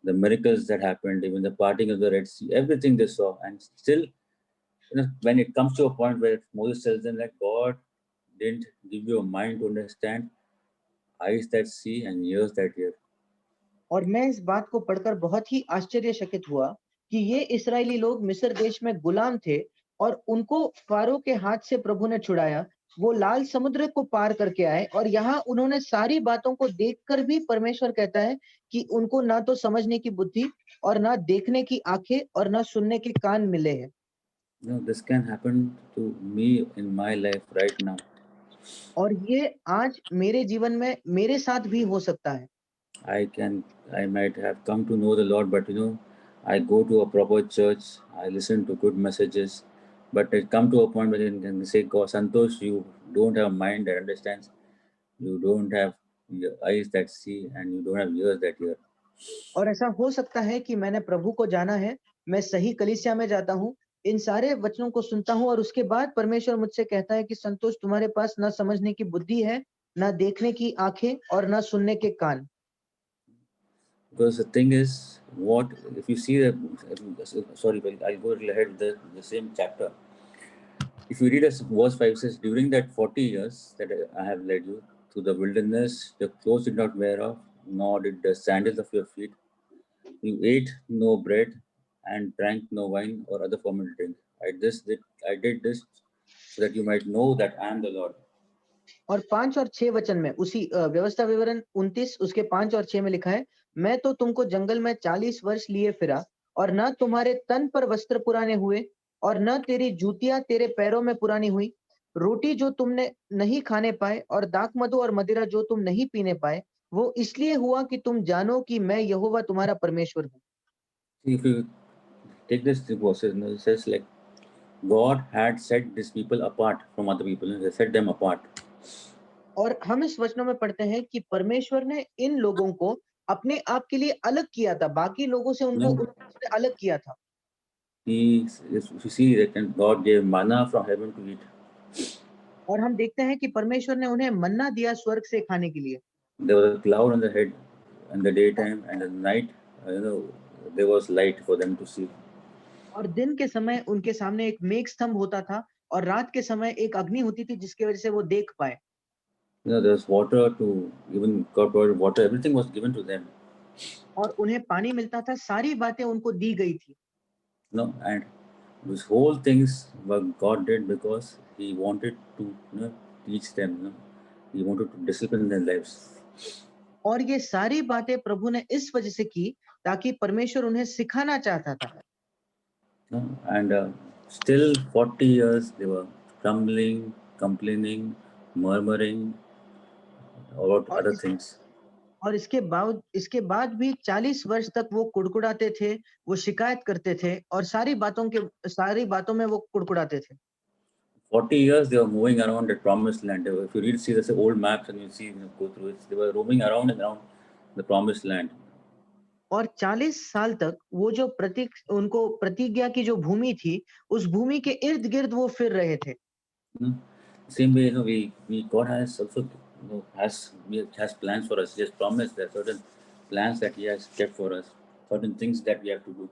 The miracles that happened, even the parting of the Red Sea, everything they saw, and still, when it comes to a point where Moses tells them that God didn't give you a mind to understand, eyes that see and ears that hear. और मैं इस बात को पढ़कर बहुत ही आश्चर्यचकित हुआ कि ये इस्राएली लोग मिस्र देश में गुलाम थे और उनको फारो के हाथ से प्रभु ने छुड़ाया। वो लाल समुद्र को पार करके आए और यहाँ उन्होंने सारी बातों को देखकर भी परमेश्वर कहता है कि उनको ना तो समझने की बुद्धि और ना देखने की आंखें और ना सुनने के कान मिले हैं। This can happen to me in my life right now. और ये आज मेरे जीवन में मेरे साथ भी हो सकता है। I might have come to know the Lord, but I go to a proper church, I listen to good messages, but it come to a point where you can say, God, Santosh, you don't have a mind that understands, you don't have eyes that see, and you don't have ears that hear. और ऐसा हो सकता है कि मैंने प्रभु को जाना है, मैं सही कलीसिया में जाता हूँ, इन सारे वचनों को सुनता हूँ और उसके बाद परमेश्वर मुझसे कहता है कि संतोष, तुम्हारे पास ना समझने की बुद्धि है, ना देखने की आंखें और ना सुनने के कान। Because the thing is, what if you see the sorry, I'll go a little ahead the same chapter. if you read as verse 5 says, during that 40 years that I have led you through the wilderness, your clothes did not wear off, nor did the sandals of your feet. You ate no bread and drank no wine or other fermented drink. I did this so that you might know that I am the Lord. और 5 और 6 वचन में उसी व्यवस्था विवरण 29 उसके 5 और 6 में लिखा है, मैं तो तुमको जंगल में 40 वर्ष लिए फिरा और न तुम्हारे तन पर वस्त्र पुराने हुए और न तेरी जूतियां तेरे पैरों में पुरानी हुई। रोटी जो तुमने नहीं खाने पाए और दाख मधु और मदिरा जो तुम नहीं पीने पाए, वो इसलिए हुआ कि तुम जानो कि मैं यहोवा तुम्हारा परमेश्वर हूँ। If you take this verses, it says like God had set these people apart from other people, and He set them apart. और हम इस वचनों में पढ़ते हैं कि परमेश्वर ने इन लोगों को अपने आप के लिए अलग किया था, बाकी लोगों से उनको Hmm. उसने अलग किया था। If you see that God gave manna from heaven to eat. और हम देखते हैं कि परमेश्वर ने उन्हें मन्ना दिया स्वर्ग से खाने के लिए। There was a cloud on the head in the daytime, and at night, there was light for them to see. और दिन के समय उनके सामने एक मेघ स्तंभ होता था और रात के समय एक अग्नि होती थी जिसकी वजह से वो देख पाए। There was water to even God provided water. Everything was given to them. और उन्हें पानी मिलता था, सारी बातें उनको दी गई थी। And these whole things what God did because He wanted to teach them. He wanted to discipline their lives. और ये सारी बातें प्रभु ने इस वजह से की ताकि परमेश्वर उन्हें सिखाना चाहता था। And still 40 years they were grumbling, complaining, murmuring about और other things. और इसके बाद भी 40 वर्ष तक वो कुड़कुड़ाते थे, वो शिकायत करते थे और सारी बातों में वो कुड़कुड़ाते थे। 40 years they were moving around the promised land. If you see the old maps and you see go through it, they were roaming around and around the promised land. और 40 साल तक वो जो उनको प्रतिज्ञा की जो भूमि थी, उस भूमि के इर्द-गिर्द वो फिर रहे थे। Same way, we God has also has plans for us. He has promised there certain plans that He has kept for us, certain things that we have to do.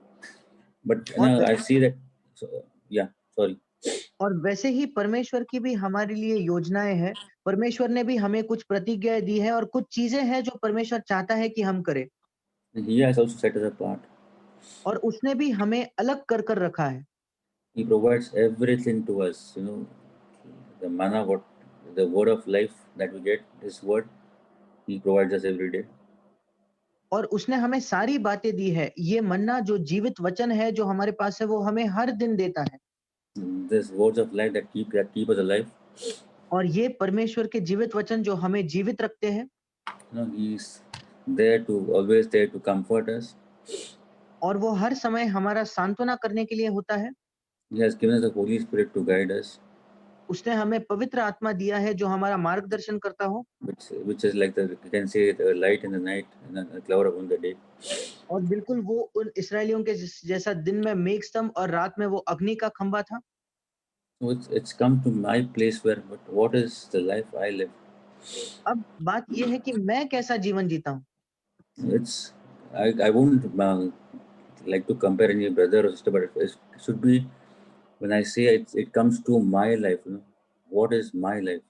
But और I see that. Yeah, sorry. और वैसे ही परमेश्वर की भी हमारे लिए योजनाएं हैं। परमेश्वर ने भी हमें कुछ प्रतिज्ञाएं दी है और कुछ चीजें हैं जो परमेश्वर चाहता है कि हम करें। He has also set us apart. और उसने भी हमें अलग कर रखा है। He provides everything to us. The manna, the word of life that we get, His word, He provides us every day. और उसने हमें सारी बातें दी है। ये मन्ना जो जीवित वचन है जो हमारे पास है, वो हमें हर दिन देता है। This words of life that keep us alive. और ये परमेश्वर के जीवित वचन जो हमें जीवित रखते हैं। He's always there to comfort us. और वो हर समय हमारा सांत्वना करने के लिए होता है। He has given us the Holy Spirit to guide us. उसने हमें पवित्र आत्मा दिया है जो हमारा मार्गदर्शन करता हो। Which is like you can say the light in the night and a cloud upon the day. और बिल्कुल वो उन इस्राएलियों के जैसा दिन में मेघ स्तंभ और रात में वो अग्नि का खंभा था। So it's come to my place where, but what is the life I live? अब बात ये है कि मैं कैसा जीवन जीता हूँ। I won't like to compare any brother or sister, but it should be when I say it comes to my life. What is my life?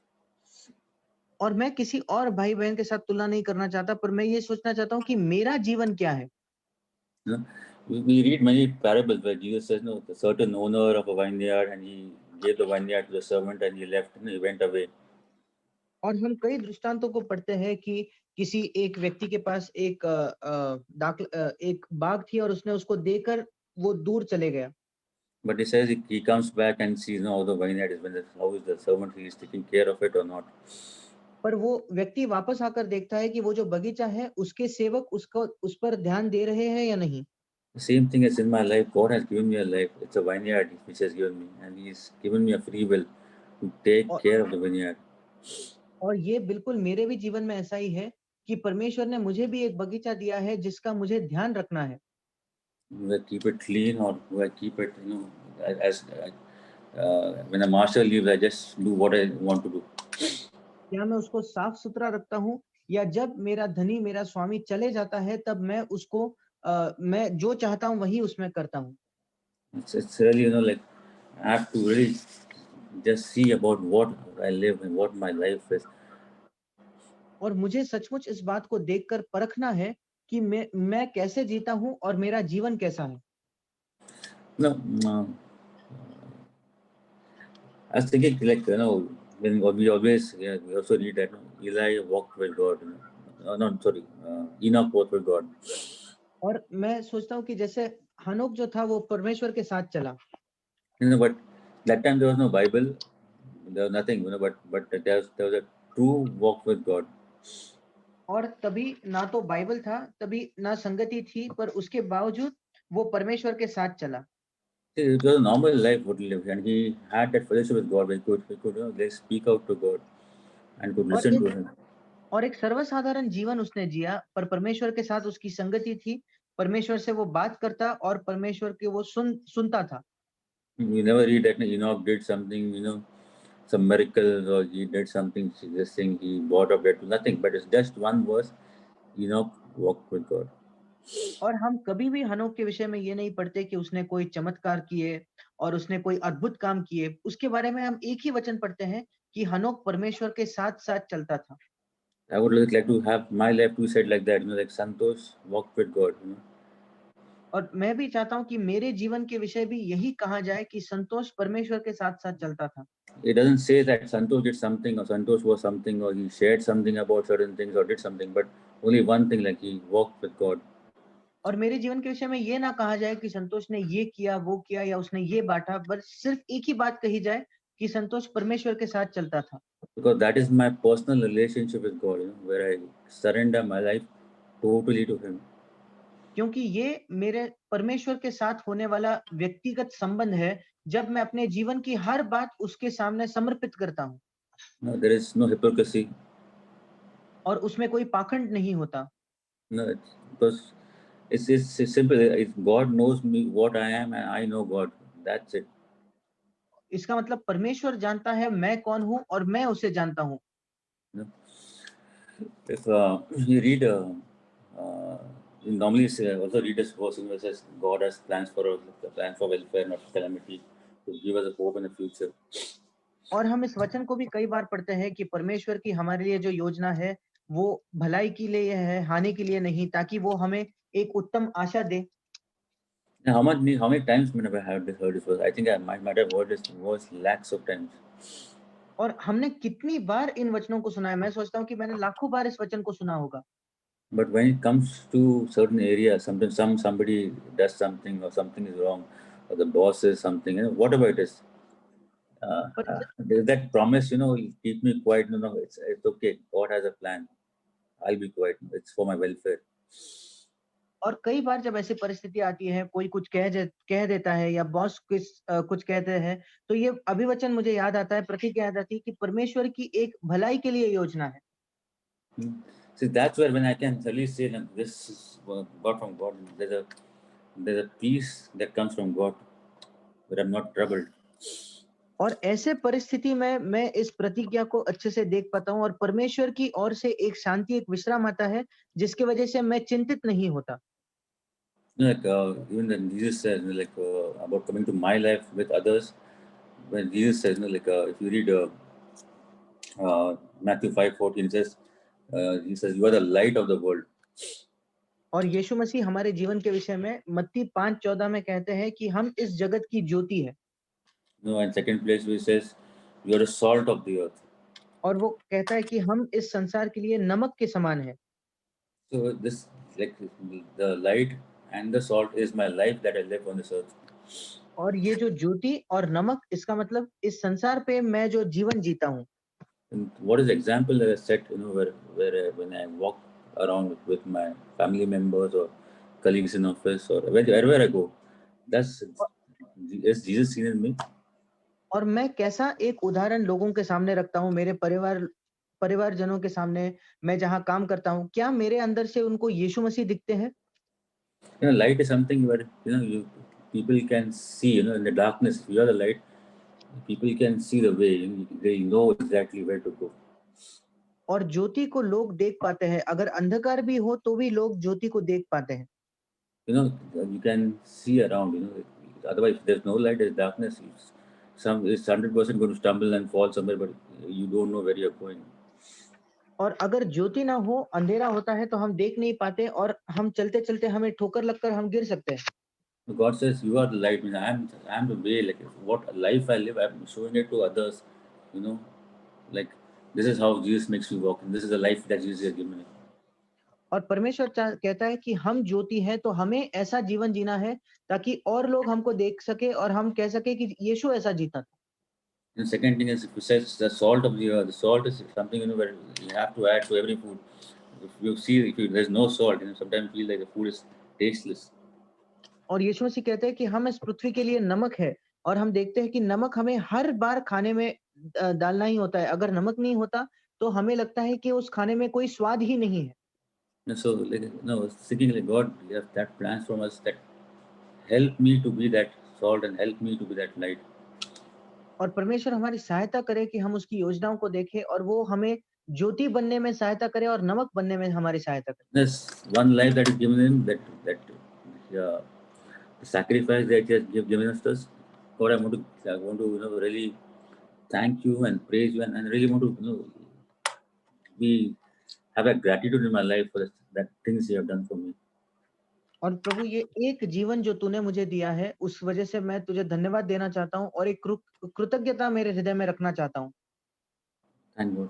और मैं किसी और भाई बहन के साथ तुलना नहीं करना चाहता, पर मैं ये सोचना चाहता हूँ कि मेरा जीवन क्या है। We read many parables where Jesus says, no, the certain owner of a vineyard and he gave the vineyard to the servant and he left and he went away. और हम कई दृष्टांतों को पढ़ते हैं कि किसी एक व्यक्ति के पास एक बाग थी और उसने उसको देकर वो दूर चले गया। But he says he comes back and sees how the vineyard is, how is the servant, he is taking care of it or not. पर वो व्यक्ति वापस आकर देखता है कि वो जो बगीचा है उसके सेवक उस पर ध्यान दे रहे हैं या नहीं। The same thing is in my life. God has given me a life. It's a vineyard which has given me, and He's given me a free will to take और care of the vineyard. और ये बिल्कुल मेरे भी जीवन में ऐसा ही है कि परमेश्वर ने मुझे भी एक बगीचा दिया है जिसका मुझे ध्यान रखना है। Do I keep it clean or do I keep it, as when the master leaves, I just do what I want to do. क्या मैं उसको साफ सुथरा रखता हूँ या जब मेरा धनी मेरा स्वामी चले जाता है तब मैं उसको मैं जो चाहता हूँ वही उसमें करता हूँ। It's really like I have to really just see about what I live and what my life is. और मुझे सचमुच इस बात को देखकर परखना है कि मैं कैसे जीता हूँ और मेरा जीवन कैसा है। No, I was thinking like, when we always, we also read that Eli walked with God. No, sorry, Enoch walked with God. और मैं सोचता हूँ कि जैसे हनोक जो था वो परमेश्वर के साथ चला, But that time there was no Bible, there was nothing, but there was a true walk with God. और तभी ना तो बाइबल था, तभी ना संगति थी, पर उसके बावजूद वो परमेश्वर के साथ चला। See, it was a normal life what he lived, and he had that fellowship with God. He could like speak out to God and could और listen to एक Him. और एक सर्वसाधारण जीवन उसने जिया, पर परमेश्वर के साथ उसकी संगति थी। परमेश्वर से वो बात करता और परमेश्वर के वो सुनता था। We never read that Enoch did something, some miracles, or he did something, this thing, he brought up that nothing, but it's just one verse, Enoch walked with God. और हम कभी भी हनोक के विषय में ये नहीं पढ़ते कि उसने कोई चमत्कार किए और उसने कोई अद्भुत काम किए। उसके बारे में हम एक ही वचन पढ़ते हैं कि हनोक परमेश्वर के साथ-साथ चलता था। I would like to have my life to be said like that, like Santosh walked with God. और मैं भी चाहता हूँ कि मेरे जीवन के विषय भी यही कहा जाए कि संतोष परमेश्वर के साथ-साथ चलता था। It doesn't say that Santosh did something or Santosh was something or he shared something about certain things or did something, but only one thing, like he walked with God. और मेरे जीवन के विषय में ये ना कहा जाए कि संतोष ने ये किया, वो किया या उसने ये बाँटा, बस सिर्फ एक ही बात कही जाए कि संतोष परमेश्वर के साथ चलता था। Because that is my personal relationship with God, where I surrender my life totally to Him. क्योंकि ये मेरे परमेश्वर के साथ होने वाला व्यक्तिगत संबंध है, जब मैं अपने जीवन की हर बात उसके सामने समर्पित करता हूँ There is no hypocrisy. और उसमें कोई पाखंड नहीं होता। Because it's simple. God knows me what I am, and I know God. That's it. इसका मतलब परमेश्वर जानता है मैं कौन हूँ और मैं उसे जानता हूँ। You know, if you read, you normally also read this verse where it says God has plans for us, plans for welfare, not calamity, to give us a hope in the future. और हम इस वचन को भी कई बार पढ़ते हैं कि परमेश्वर की हमारे लिए जो योजना है, वो भलाई के लिए है, हानि के लिए नहीं, ताकि वो हमें एक उत्तम आशा दे। Now, how many times we never heard this verse? I think I might have heard this verse lakhs of times. और हमने कितनी बार इन वचनों को सुना है, मैं सोचता हूँ कि मैंने लाखों बार इस वचन को सुना होगा। But when it comes to certain areas, somebody does something or something is wrong, or the boss says something, whatever it is, पर there's that promise, keep me quiet. No, it's okay. God has a plan. I'll be quiet. It's for my welfare. और कई बार जब ऐसी परिस्थिति आती है, कोई कुछ कह देता है या बॉस कुछ कहते हैं, तो ये अभिवचन मुझे याद आता है, प्रतिज्ञा याद आती है कि परमेश्वर की एक भलाई के लिए योजना है। See, that's where when I can suddenly say that this is God from God. There's a peace that comes from God, where I'm not troubled. और ऐसे परिस्थिति में मैं इस प्रतिज्ञा को अच्छे से देख पाता हूँ और परमेश्वर की ओर से एक शांति, एक विश्राम आता है, जिसकी वजह से मैं चिंतित नहीं होता। Like even then Jesus says, about coming to my life with others. When Jesus says, if you read Matthew 5:14, he says, you are the light of the world. और यीशु मसीह हमारे जीवन के विषय में मत्ती 5:14 में कहते हैं कि हम इस जगत की ज्योति है। And second place, he says, you are the salt of the earth. और वो कहता है कि हम इस संसार के लिए नमक के समान है। So this, like the light and the salt, is my life that I live on this earth. और ये जो ज्योति और नमक, इसका मतलब इस संसार पे मैं जो जीवन जीता हूँ। And what is the example that I set, where when I walk around with my family members or colleagues in office or wherever I go, is Jesus seen in me? और मैं कैसा एक उदाहरण लोगों के सामने रखता हूँ, मेरे परिवारजनों के सामने, मैं जहाँ काम करता हूँ, क्या मेरे अंदर से उनको यीशु मसीह दिखते हैं? Light is something where people can see. In the darkness, if you are the light, people can see the way. They know exactly where to go. और ज्योति को लोग देख पाते हैं, अगर अंधकार भी हो तो भी लोग ज्योति को देख पाते हैं। You can see around. Otherwise, if there's no light, there's darkness. It's 100% going to stumble and fall somewhere, but you don't know where you're going. और अगर ज्योति ना हो, अंधेरा होता है तो हम देख नहीं पाते और हम चलते चलते हमें ठोकर लगकर हम गिर सकते हैं। God says, "You are the light." Means I'm the way. Like what life I live, I'm showing it to others. You know, like this is how Jesus makes me walk, and this is the life that Jesus has given me. और परमेश्वर कहता है कि हम ज्योति हैं तो हमें ऐसा जीवन जीना है ताकि और लोग हमको देख सके और हम कह सके कि यीशु ऐसा जीता था। And the second thing is, if it says the salt of the earth, the salt is something where you have to add to every food. There's no salt, sometimes feel like the food is tasteless. और यीशु मसीह कहते हैं कि हम इस पृथ्वी के लिए नमक है और हम देखते हैं कि नमक हमें हर बार खाने में डालना ही होता है। अगर नमक नहीं होता तो हमें लगता है कि उस खाने में कोई स्वाद ही नहीं है। And so, thinking like God, you have that plans from us that help me to be that salt and help me to be that light. और परमेश्वर हमारी सहायता करे कि हम उसकी योजनाओं को देखें और वो हमें ज्योति बनने में सहायता करे और नमक बनने में हमारी सहायता करे। There's one life that is given him, the sacrifice that he has given us. God, I want to really thank you and praise you, and really want to be have a gratitude in my life for that things you have done for me. और प्रभु ये एक जीवन जो तूने मुझे दिया है उस वजह से मैं तुझे धन्यवाद देना चाहता हूँ और एक कृतज्ञता मेरे हृदय में रखना चाहता हूँ। Thank God.